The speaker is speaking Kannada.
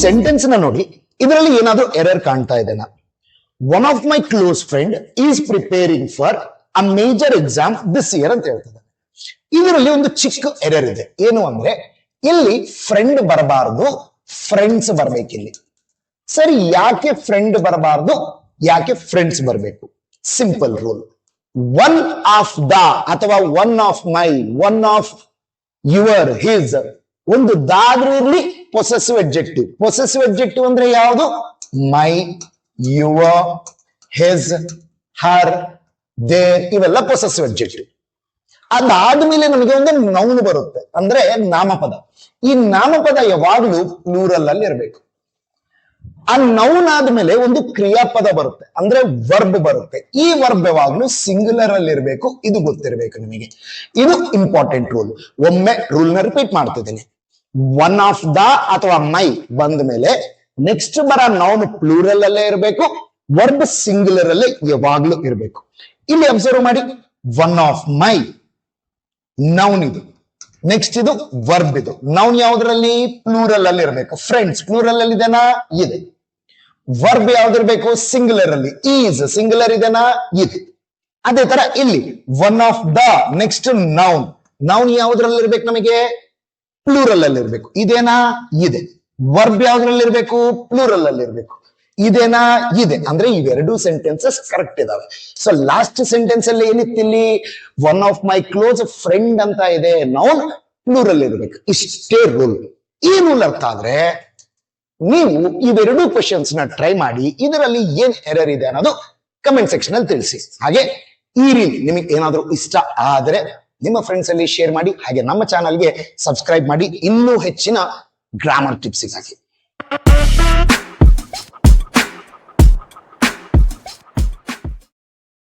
ಸೆಂಟೆನ್ಸ್ ನ ನೋಡಿ, ಇದರಲ್ಲಿ ಏನಾದ್ರೂ ಎರರ್ ಕಾಣ್ತಾ ಇದೆನಾ? One of my close friend is preparing for a major exam this year ಅಂತ ಹೇಳ್ತದೆ. ಇದರಲ್ಲಿ ಒಂದು ಚಿಕ್ಕ ಎರರ್ ಇದೆ. ಏನು ಅಂದ್ರೆ ಇಲ್ಲಿ ಫ್ರೆಂಡ್ ಬರಬಾರದು, ಫ್ರೆಂಡ್ಸ್ ಬರ್ಬೇಕಿಲ್ಲಿ. ಸರಿ, ಯಾಕೆ ಫ್ರೆಂಡ್ ಬರಬಾರದು, ಯಾಕೆ ಫ್ರೆಂಡ್ಸ್ ಬರಬೇಕು? Simple rule. One of the ಅಥವಾ one of my, one of your, his, ಒಂದು ದಾದ್ರೂ ಇರ್ಲಿ ಪೊಸೆಸಿವ್ ಅಡ್ಜೆಕ್ಟಿವ್. ಪೊಸೆಸಿವ್ ಅಡ್ಜೆಕ್ಟಿವ್ ಅಂದ್ರೆ ಯಾವುದು? My, your, his, her, their, ಇವೆಲ್ಲ ಪೊಸೆಸಿವ್ ಅಡ್ಜೆಕ್ಟಿವ್. ಅದಾದ್ಮೇಲೆ ನಮಗೆ ಒಂದು ನೌನ್ ಬರುತ್ತೆ, ಅಂದ್ರೆ ನಾಮಪದ. ಈ ನಾಮಪದ ಯಾವಾಗಲೂ ಪ್ಲೂರಲ್ ಅಲ್ಲಿ ಇರಬೇಕು. ಆ ನೌನ್ ಆದ್ಮೇಲೆ ಒಂದು ಕ್ರಿಯಾಪದ ಬರುತ್ತೆ, ಅಂದ್ರೆ ವರ್ಬ್ ಬರುತ್ತೆ. ಈ ವರ್ಬ್ ಯಾವಾಗ್ಲೂ ಸಿಂಗುಲರ್ ಅಲ್ಲಿ ಇರಬೇಕು. ಇದು ಗೊತ್ತಿರಬೇಕು ನಿಮಗೆ. ಇದು ಇಂಪಾರ್ಟೆಂಟ್ ರೂಲ್. ಒಮ್ಮೆ ರೂಲ್ ನ ರಿಪೀಟ್ ಮಾಡ್ತಿದ್ದೀನಿ. ಒನ್ ಆಫ್ ದ ಅಥವಾ ಮೈ ಬಂದ ಮೇಲೆ ನೆಕ್ಸ್ಟ್ ಬರೋ ನೌನ್ ಪ್ಲೂರಲ್ ಅಲ್ಲೇ ಇರಬೇಕು, ವರ್ಬ್ ಸಿಂಗುಲರ್ ಅಲ್ಲೇ ಯಾವಾಗ್ಲೂ ಇರಬೇಕು. ಇಲ್ಲಿ ಅಬ್ಸರ್ವ್ ಮಾಡಿ, ಒನ್ ಆಫ್ ಮೈ ನೌನ್ ಇದು, ನೆಕ್ಸ್ಟ್ ಇದು ವರ್ಬ್. ಇದು ನೌನ್ ಯಾವ್ದ್ರಲ್ಲಿ? ಪ್ಲೂರಲ್ ಅಲ್ಲಿ ಇರಬೇಕು. ಫ್ರೆಂಡ್ಸ್ ಪ್ಲೂರಲ್ ಅಲ್ಲಿ ಇದೆನಾ? ಇದೆ. ವರ್ಬ್ ಯಾವ್ದಿರ್ಬೇಕು? ಸಿಂಗುಲರ್ ಅಲ್ಲಿ. ಈಸ್ ಸಿಂಗುಲರ್ ಇದೆನಾ? ಇದೆ. ಅದೇ ತರ ಇಲ್ಲಿ one of the next noun. Noun ಯಾವ್ದ್ರಲ್ಲಿ ಇರ್ಬೇಕು? ನಮಗೆ ಪ್ಲೂರಲ್ ಅಲ್ಲಿ ಇರ್ಬೇಕು. ಇದೇನಾ? ಇದೆ. ವರ್ಬ್ ಯಾವ್ದ್ರಲ್ಲಿ ಇರ್ಬೇಕು? ಪ್ಲೂರಲ್ ಅಲ್ಲಿ ಇರ್ಬೇಕು. ಇದೇನಾ? ಇದೆ. ಅಂದ್ರೆ ಇವೆರಡು ಸೆಂಟೆನ್ಸಸ್ ಕರೆಕ್ಟ್ ಇದಾವೆ. ಸೊ ಲಾಸ್ಟ್ ಸೆಂಟೆನ್ಸ್ ಅಲ್ಲಿ ಏನಿತ್ತು? ಇಲ್ಲಿ one of my close friend ಅಂತ ಇದೆ, ನೌನ್ ಪ್ಲೂರಲ್ ಇರ್ಬೇಕು. ಇಷ್ಟೇ ರೂಲ್. ಈ ರೂಲ್ ಅರ್ಥ ಆದ್ರೆ ನೀವು ಇವೆರಡು ಕ್ವೆಶನ್ಸ್ ನ ಟ್ರೈ ಮಾಡಿ, ಇದರಲ್ಲಿ ಏನ್ ಎರರ್ ಇದೆ ಅನ್ನೋದು ಕಮೆಂಟ್ ಸೆಕ್ಷನ್ ಅಲ್ಲಿ ತಿಳಿಸಿ. ಹಾಗೆ ಈ ರೀಲ್ ನಿಮಗೆ ಏನಾದ್ರೂ ಇಷ್ಟ ಆದ್ರೆ ನಿಮ್ಮ ಫ್ರೆಂಡ್ಸ್ ಅಲ್ಲಿ ಶೇರ್ ಮಾಡಿ. ಹಾಗೆ ನಮ್ಮ ಚಾನಲ್ಗೆ ಸಬ್ಸ್ಕ್ರೈಬ್ ಮಾಡಿ ಇನ್ನೂ ಹೆಚ್ಚಿನ ಗ್ರಾಮರ್ ಟಿಪ್ಸ್ ಗಾಗಿ.